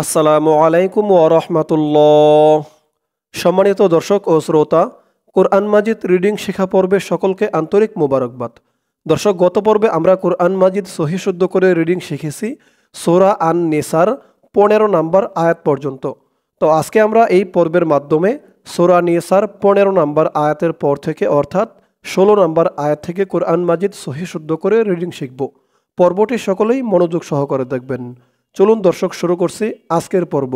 আসসালামু আলাইকুম ওয়া রাহমাতুল্লাহ। সম্মানিত দর্শক ও শ্রোতা, কোরআন মাজিদ রিডিং শেখা পর্বে সকলকে আন্তরিক মোবারকবাদ। দর্শক, গত পর্বে আমরা কোরআন মাজিদ সহি শুদ্ধ করে রিডিং শিখেছি সূরা আন নিসার 15 নম্বর আয়াত পর্যন্ত। তো আজকে আমরা এই পর্বের মাধ্যমে সূরা নিসার 15 নম্বর আয়াতের পর থেকে অর্থাৎ 16 নম্বর আয়াত থেকে কোরআন মাজিদ সহি শুদ্ধ করে রিডিং শিখব। পর্বটি সকলেই মনোযোগ সহকারে দেখবেন। চলুন দর্শক, শুরু করছি আজকের পর্ব।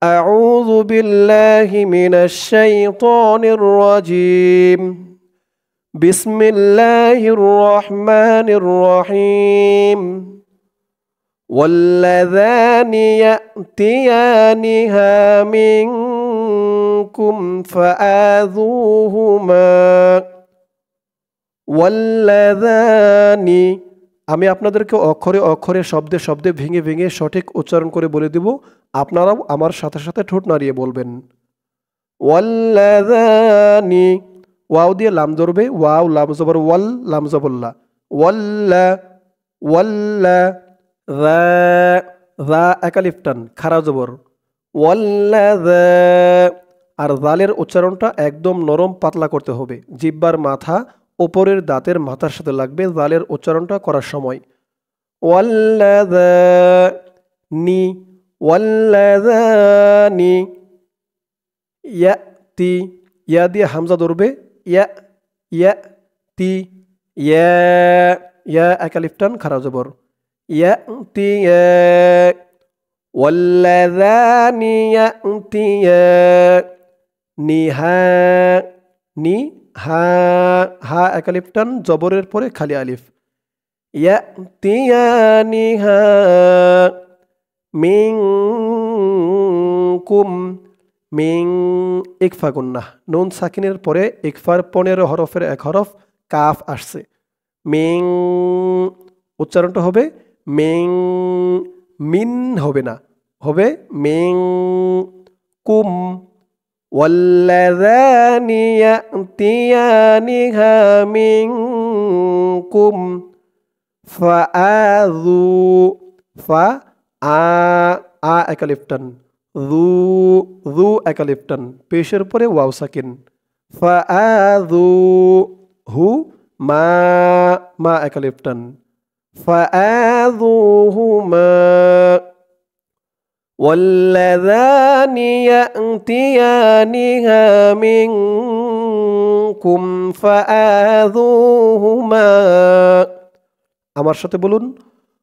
আউযু বিল্লাহি মিনাশ শাইতানির রাজিম। বিসমিল্লাহির রহমানির রহিম। ওয়াল্লাযানি ইয়াতিয়ানিহা মিনকুম ফাআযুহুমা। ওয়াল্লাযানি, আমি আপনাদেরকে অক্ষরে অক্ষরে শব্দে শব্দে ভেঙে ভেঙে সঠিক উচ্চারণ করে বলে দিব, আপনারাও আমার সাথে সাথে ঠোঁট নাড়িয়ে বলবেন। ওয়াল্লাযানি, ওয়াও দিয়ে লাম ধরবে, ওয়াও লাম জবর ওয়াল, লাম জবল্লা, ওয়াল্লা ওয়াল্লা। যা, যা একালিফ টান, খারা জবর, ওয়াল্লাযা। আর জালের উচ্চারণটা একদম নরম পাতলা করতে হবে, জিহ্বার মাথা ওপরের দাঁতের মাথার সাথে লাগবে জালের উচ্চারণটা করার সময়। ওয়াল্লাযানি, ওয়াল্লাযানি। ইয়াতি, ইয়া দিয়ে হামজা ধরবে, ইয়া ইয়াতি, ইয়া, ইয়া একালিফ টান, খারা জবর, ইয়াতিয়া। ওয়াল্লাযানি ইয়াতিয়া নিহা, নি হা, হা একালিফ টান, জবরের পরে খালি আলিফ, ইয়াতিয়ানিহা মিনকুম, মিং ইকফা গুন্নাহ, নুন সাকিনের পরে ইকফার 15 হরফের এক হরফ কাফ আসছে। মিং, উচ্চারণটা হবে মিং, মিন হবে না, হবে মিং কুম। ওয়াল্লাযানি ইয়াতিয়ানিহা মিনকুম ফাআযু, ফা আ, আ একালিফ টান, যু, যু একালিফ টান, পেশের পরে ওয়াও সাকিন, ফাআযু হু মা, মা একালিফ টান, ফাআযুহুমা। واللذان يأتيانها منكم فآذوهما। আমার সাথে বলুন,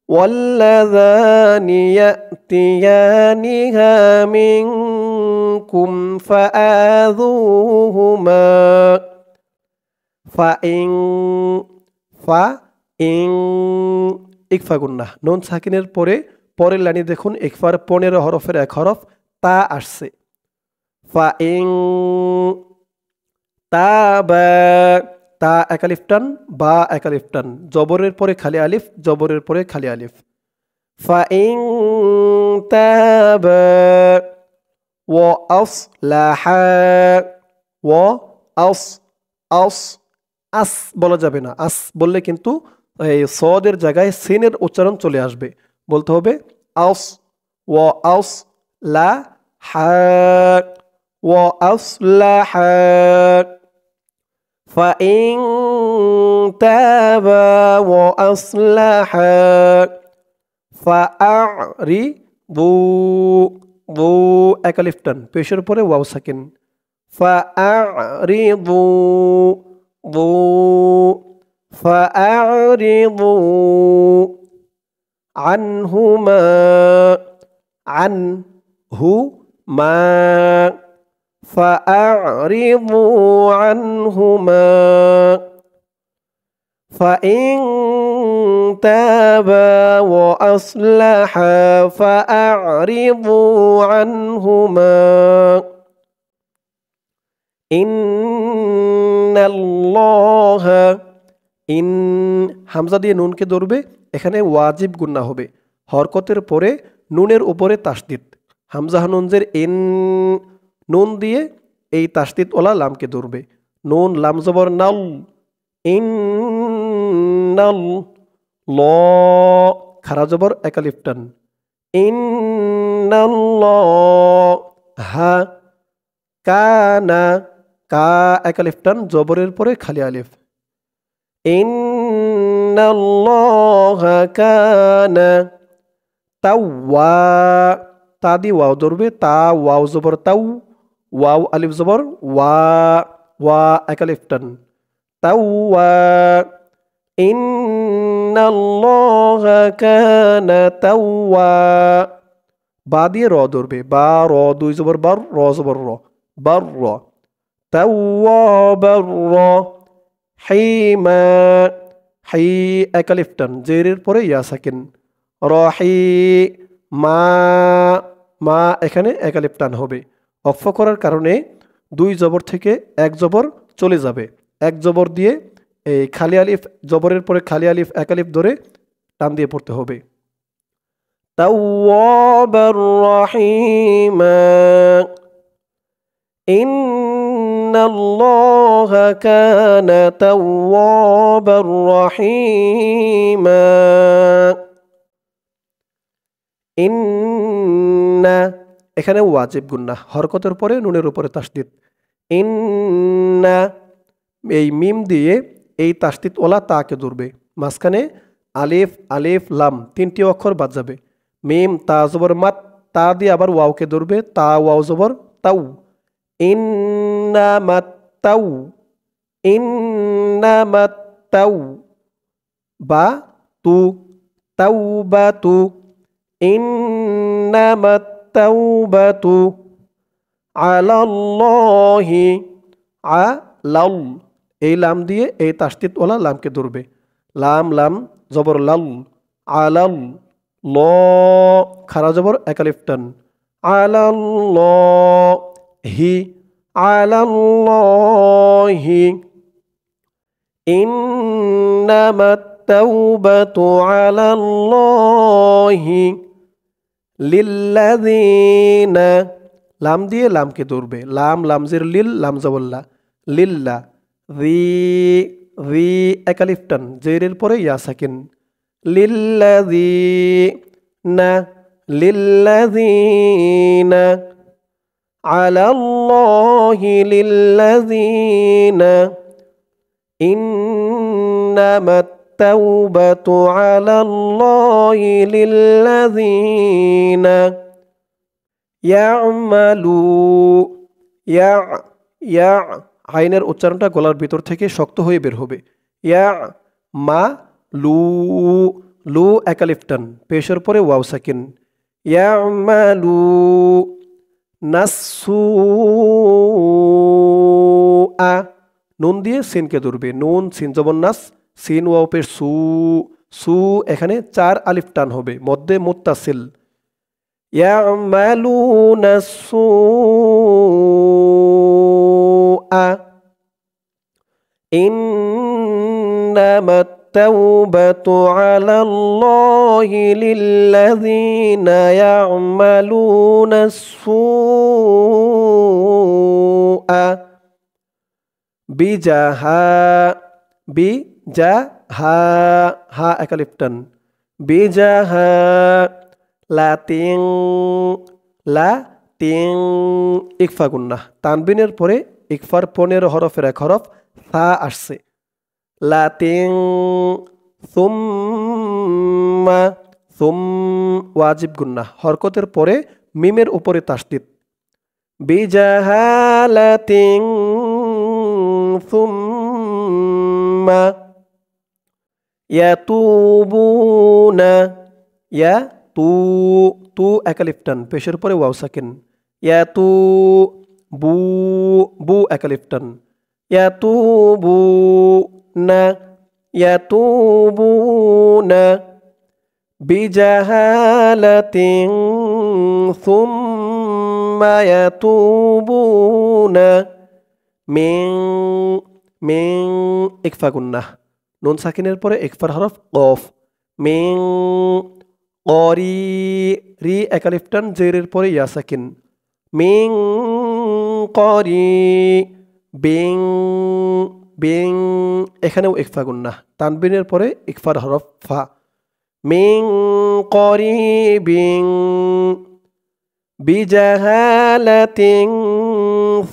واللذان يأتيانها منكم فآذوهما فإن، فإن ইকফা গুন্নাহ, নুন সাকিনের পরে পরের লাইনে দেখুন ইকফার 15 হরফের এক হরফ তা আসছে। ফাইং তাবা, তা একালিফ টান, বা একালিফ টান, জবরের পরে খালি আলিফ, জবরের পরে খালি আলিফ। ফাইং তাবা ওয়া আসলাহা, ওয়া আস, আস, আস বলা যাবে না, আস বললে কিন্তু এই সদের জায়গায় সিনের উচ্চারণ চলে আসবে, বলতে হবে আস, ওয়া আস লা হা, ওয়া আসলাহা। ফাইন তাবা ওয়া আসলাহা ফাআরিদু, দু একালিফ টান, পেশের পরে ওয়াও সাকিন, ফাআরিদু, দু ফাআরিদু আনহুমা, আনহুমা ফাআরিদু আনহুমা। ফাইন তাবা ওয়া আসলাহা ফাআরিদু আনহুমা। ইন্নাল্লাহা, ইন হামজা দিয়ে নুনকে ধরবে, এখানে ওয়াজিব গুন্না হবে, হরকতের পরে নুনের উপরে তাসদিদ, হামজা নুনজের ইন, নুন দিয়ে এই তাসদিদ ওলা লামকে ধরবে, নুন লাম জবর নাল, ইন নাল, ল খারা জবর একালিফ টান, ইন হা কানা কা এক আলিফ টান জবরের পরে খালি আলিফ ইন্নাল্লাহা কানা তাওয়া তা দিয়ে ওয়াও ধরবে তা ওয়াও জবর তাও ওয়াও আলিফ জবর ওয়া ওয়া এক আলিফ টান তাওয়া ইন্নাল্লাহা কানা তাওয়া বা দিয়ে র ধরবে বা র দুই জবর বার র জবর র বার র তাওয়াবার র হাইমা হাই এক আলিফ টান জেরের পরে ইয়া সাকিন রহি মা মা এখানে এক আলিফ টান হবে অক্ফ করার কারণে দুই জবর থেকে এক জবর চলে যাবে এক জবর দিয়ে এই খালি আলিফ জবরের পরে খালি আলিফ এক আলিফ ধরে টান দিয়ে পড়তে হবে তাওয়াবার রহিমা ইন্নাল্লাহা কানা তাওয়াবার রহিমা ইন্না এখানে ওয়াজিব গুন্না হরকতের পরে নুনের উপরে তাসদিদ ইন্না এই মিম দিয়ে এই তাসদিদ ওলা তাকে ধরবে মাঝখানে আলিফ আলিফ লাম তিনটি অক্ষর বাদ যাবে মিম তা জবর মাত তা দিয়ে আবার ওয়াওকে ধরবে তা ওয়াও জবর তাও ইন্নামাত্তাউ ইন্নামাত্তাউ বা তু তাওবাতু ইন্নামাত্তাওবাতু আলাল্লাহি আলাল এই লাম দিয়ে এই তাসদিদ ওলা লামকে ধরবে লাম লাম জবর লাল আলাল ল খারা জবর এক আলিফ টান আলাল্লাহি আলাল্লাহি ইন্নামাত তাওবাতু আলাল্লাহি লিল্লাযিনা লাম দিয়ে লামকে ধরবে লাম লামজের লিল লাম জবল্লা লিল্লা রি এক আলিফ টান জেরের পরে ইয়া সাকিন লিল্লাযিনা আলাল্লাহি লিল্লাযিনা ইন্নামাত তাওবাতু আলাল্লাহি লিল্লাযিনা ইয়ামালু ইয়া আইনের উচ্চারণটা গলার ভিতর থেকে শক্ত হয়ে বের হবে ইয়া মা লু লু এক আলিফ টান পেশের পরে ওয়াও সাকিন ইয়ামালু নাসু আ নুন দিয়ে সিনকে ধরবে নুন সিন জবর নাস সিন ওয়াও পেশ সু সু এখানে চার আলিফ টান হবে মধ্যে মুত্তাসিল ইয়ামালুনা সুআ ইন্নামাত তাওবাতু আলাল্লাহি লিল্লাযিনা ইয়ামালুনা সুআ বিজাহা বিজাহা হা এক আলিফ টান বিজাহা লাতিং ইকফা গুন্নাহ তানবিনের পরে ইকফার 15 হরফের এক হরফ সা আসছে লাতিং সুম্মা ওয়াজিব গুন্নাহ হরকতের পরে মিমের উপরে তাসদিদ বিজাহালাতিং সুম্মা ইয়াতুবুনা তু এক আলিফ টান পেশের পরে ওয়াও সাকিন বু এক আলিফ টান ইয়াতুবুনা বিজাহালাতিন সুম্মা ইয়াতুবুনা মিন ইকফা গুন্নাহ নুন সাকিনের পরে ইকফার হরফ কফ মিন রি এক আলিফ টান জেরের পরে ইয়া সাকিন মিন বিং এখানেও ইকফা গুন্নাহ তানবিনের পরে ইকফার হরফ ফা মিন করিবিং বিজাহালাতিন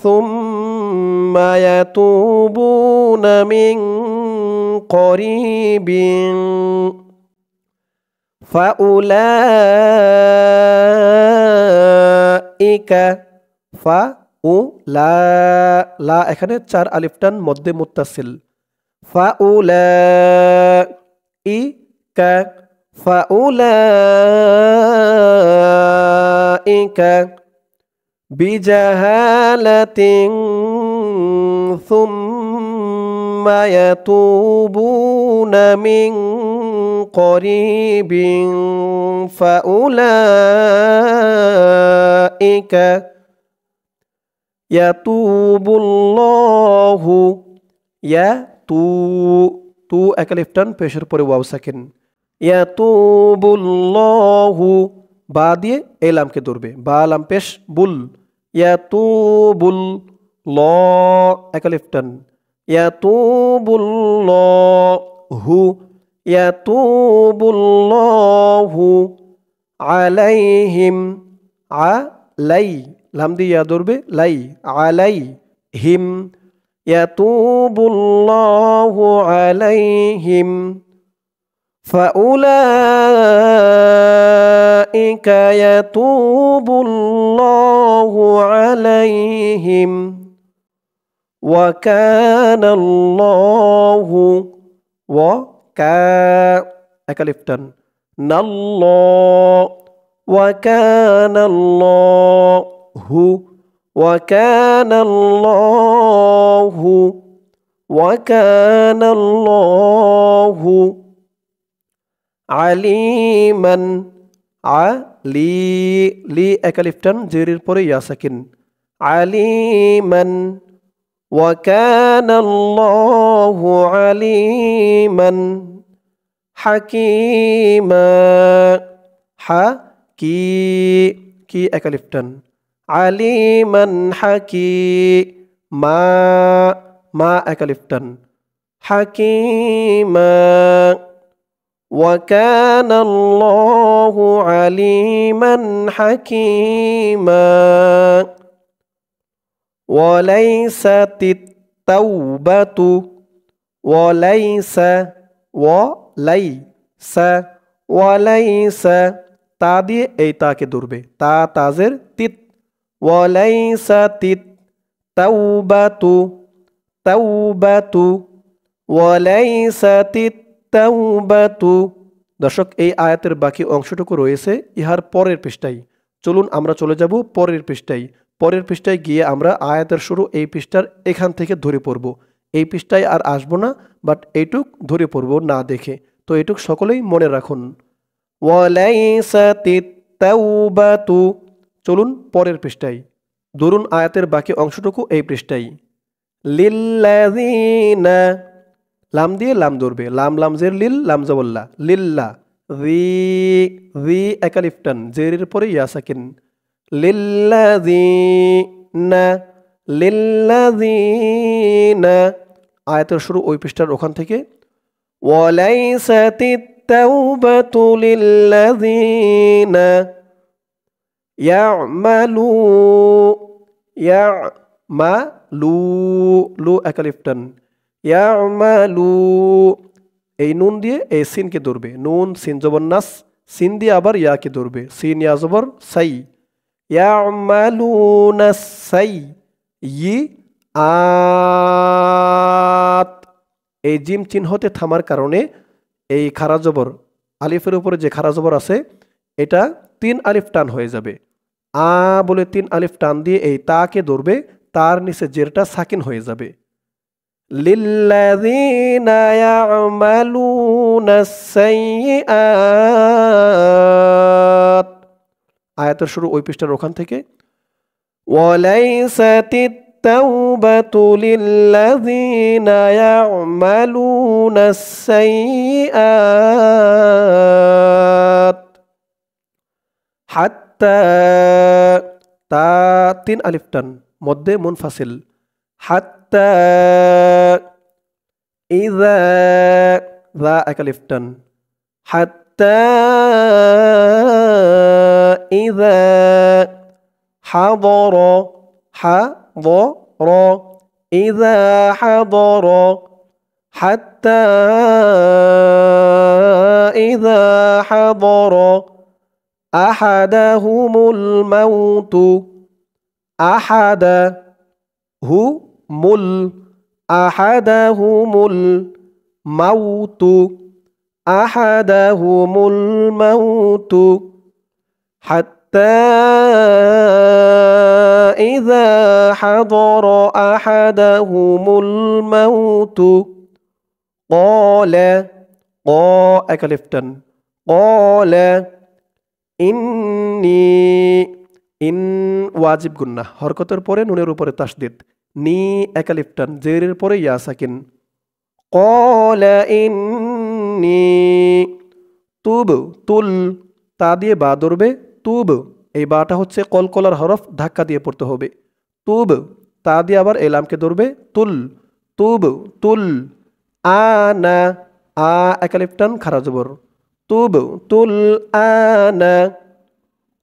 সুম্মা ইয়াতুবুনা মিন করিবিন ফাউলাইকা ফাউলা লা এখানে 4 আলিফ টান মধ্যে মুত্তাসিল ফাউলাইকা ফাউলাইকা বিজাহালাতিন সুম্মা ইয়াতুবুনা মিন করিবিন ফাউলাইকা ইয়াতুবুল্লাহু তু এক আলিফ টান পেশের পরে ওয়াও সাকিন ইয়াতুবুল্লাহু বা দিয়ে এই লামকে ধরবে বা লাম পেশ বুল ইয়াতুবুল ল এক আলিফ টান ইয়াতুবুল্লাহু ইয়াতুবুল্লাহু আলাইহিম আলাই লাম দিয়ে ইয়া ধরবে লাই আলাইহিম ইয়াতুবুল্লাহু আলাইহিম ফাউলাইকা ইয়াতুবুল্লাহু আলাইহিম ওয়া কানাল্লাহু ওয়া কা এক আলিফ টান নাল্লাহ ওয়া কানাল্লাহু ওয়া কানাল্লাহু ওয়া কানাল্লাহু আলিমান লি এক আলিফ টান জেরের পরে ইয়া সাকিন আলিমান ওয়া কানাল্লাহু আলিমান হাকিমা কি এক আলিফ টান আলিমান মা এক আলিফ টান হাকিমা ওয়া কানাল্লাহু আলিমান হাকিমা ওয়ালাইসাতিত তাওবাতু ওয়ালাইসা তা দিয়ে এই তাকে ধরবে তাজের তিত ওয়ালাইসাতিত তাওবাতু ওয়ালাইসাতিত তাওবাতু। দর্শক এই আয়াতের বাকি অংশটুকু রয়েছে ইহার পরের পৃষ্ঠায়। চলুন আমরা চলে যাব পরের পৃষ্ঠায়। পরের পৃষ্ঠায় গিয়ে আমরা আয়াতের শুরু এই পৃষ্ঠার এখান থেকে ধরে পড়ব। এই পৃষ্ঠায় আর আসবো না, বাট এইটুক ধরে পড়ব না দেখে। তো এইটুক সকলেই মনে রাখুন। ওয়ালাইসাতিত তাওবাতু। চলুন পরের পৃষ্ঠায়। ধরুন আয়াতের বাকি অংশটুকু এই পৃষ্ঠায়। লিল্লাযিনা লাম দিয়ে লাম ধরবে লাম জের লিল লাম জবল্লা লিল্লা রি এক আলিফ টান জেরের পরে ইয়া সাকিন লিল্লাযিনা আয়াতের শুরু ওই পৃষ্ঠার ওখান থেকে। ওয়ালাইসাতিত তাওবাতু লিল্লাযিনা ইয়ামালু এক আলিফ টান ইয়ামালু এই নুন দিয়ে এই সিনকে ধরবে নুন সিন জবর নাস সিন দিয়ে আবার ইয়াকে ধরবে সিন ইয়া জবর সাই ইয়ামালুনা সাই ই আত এই জিম চিহ্নতে থামার কারণে এই খারা জবর আলিফের উপরে যে খারা জবর আছে এটা 3 আলিফ টান হয়ে যাবে। বলে 3 আলিফ টান দিয়ে এই তাকে ধরবে, তার নিচে জেরটা সাকিন হয়ে যাবে। লিল্লাযিনা ইয়ামালুনা সাইয়্যাত আয়াতের শুরু ওই পৃষ্ঠার ওখান থেকে। ওয়ালাইসাতিত তাওবাতু লিল্লাযিনা ইয়ামালুনা সাইয়্যাত হাত্তা তা 3 আলিফ টান মধ্যে মুনফাসিল হাত্তা ইযা যা এক আলিফ টান হাত্তা ইযা حضر حضر إذا حضر حتى إذا حضر أحدهم الموت أحدهم أحدهم الموت أحدهم الموت حتى إذا حضر أحدهم الموت قال قال إني ইন ওয়াজিব গুন্না হরকতের পরে নুনের উপরে তাসদিদ নি একালিফটান জেরের পরে ইয়া সাকিন ক্বালা ইন্নী তুব তুল তা দিয়ে বা ধরবে তুব এই বাটা হচ্ছে কলকলার হরফ ধাক্কা দিয়ে পড়তে হবে তুব তা দিয়ে আবার এলামকে ধরবে তুল তুব তুল আনা আ একালিফটান খারা জবর তুব তুল আনা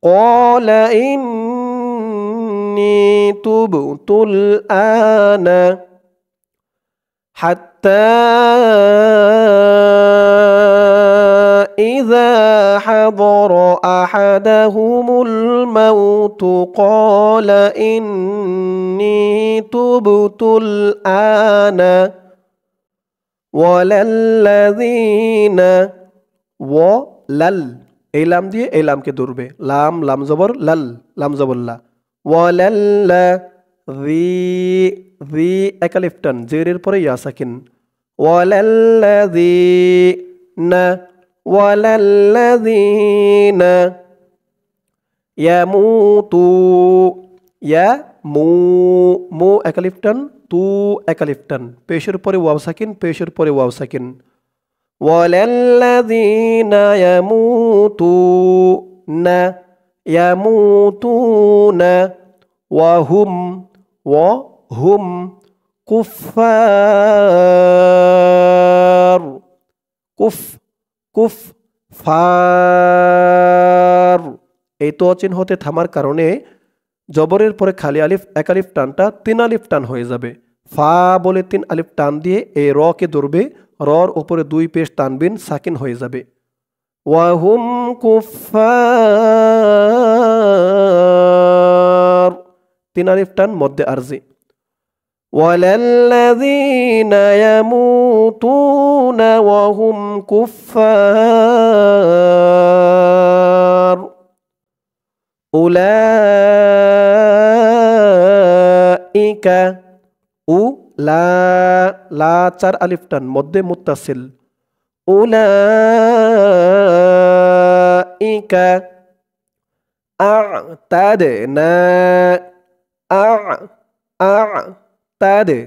قال إني تبت الآن حتى إذا حضر أحدهم الموت قال إني تبت الآن ولا الذين ولل এই লাম দিয়ে এই লামকে ধরবে লাম লাম জবর লাল লাম জবর লা ওয়ালাল্লা জি একালিফটান জেরের পরে ইয়া সাকিন ওয়ালাল্লাযীনা ইয়ামুতু মু একালিফটান তু একালিফটান পেশের পরে ওয়াও সাকিন পেশের পরে ওয়াও সাকিন وَلَلَّذِينَ يَمُوتُونَ وَهُمْ كُفَّارٌ কুফফার এই তো চিহ্ন হতে থামার কারণে জবরের পরে খালি আলিফ এক আলিফ টানটা তিন আলিফ টান হয়ে যাবে ফা বলে তিন আলিফ টান দিয়ে এই র কে ধরবে রর উপরে দুই পেশ তানবিন সাকিন হয়ে যাবে ওয়াহুম কুফফার তিন আলিফ টান মধ্যে আরজি ওয়ালাল্লাযীনা ইয়ামুতুনা ওয়াহুম কুফফার উলাইকা লা চার আলিফ টান মধ্যে মুত্তাসিল উলাইকা আ'তাদনা তাদে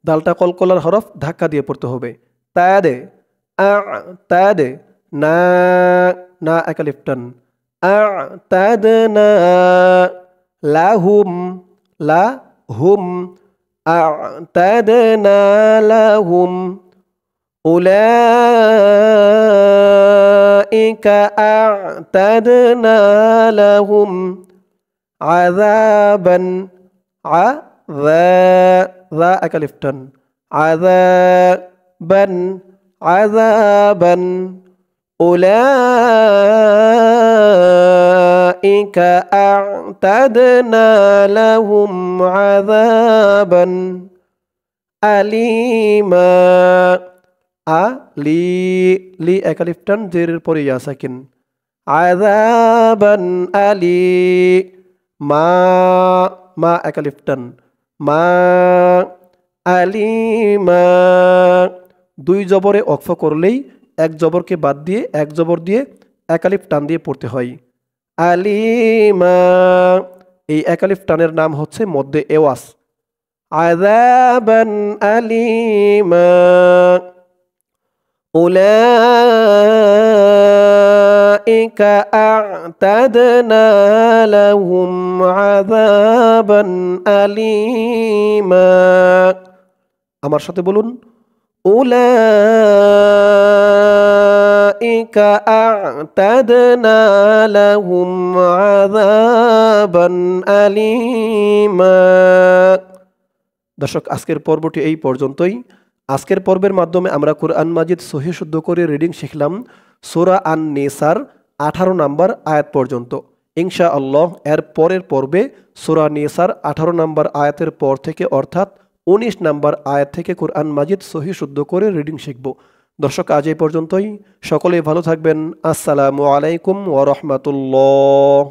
দালটা কলকলার হরফ ধাক্কা দিয়ে পড়তে হবে তাদে না এক আলিফ টান আ'তাদনা লাহুম أعتدنا لهم أولئك أعتدنا لهم عذابا ذا أكلفتن عذابا أولئك أعتدنا لهم عذابا أليما লি একালিফটান জেরের পরে ইয়া সাকিন আযাবান মা একালিফটান মা আলিমা দুই জবরে অক্ফ করলেই এক জবরকে বাদ দিয়ে এক জবর দিয়ে একালিফ টান দিয়ে পড়তে হয় আলিমা এই একালিফ টানের নাম হচ্ছে মধ্যে এওয়াস আযাবান আলিমা উলাইকা আ'তাদনা লাহুম আযাবান আলিমা আমার সাথে বলুন উলাইকা আ'তাদনা লাহুম আযাবান আলীমা। দর্শক, আজকের পর্বটি এই পর্যন্তই। আজকের পর্বের মাধ্যমে আমরা কোরআন মাজিদ সহিহ শুদ্ধ করে রিডিং শিখলাম সূরা আন-নিসার 18 নম্বর আয়াত পর্যন্ত। ইনশাআল্লাহ এর পরের পর্বে সূরা নিসার 18 নম্বর আয়াতের পর থেকে অর্থাৎ 19 নম্বর আয়াত থেকে কোরআন মাজিদ সহিহ শুদ্ধ করে রিডিং শিখব। দর্শক, আজ এই পর্যন্তই। সকলেই ভালো থাকবেন। আসসালামু আলাইকুম ওয়া রাহমাতুল্লাহ।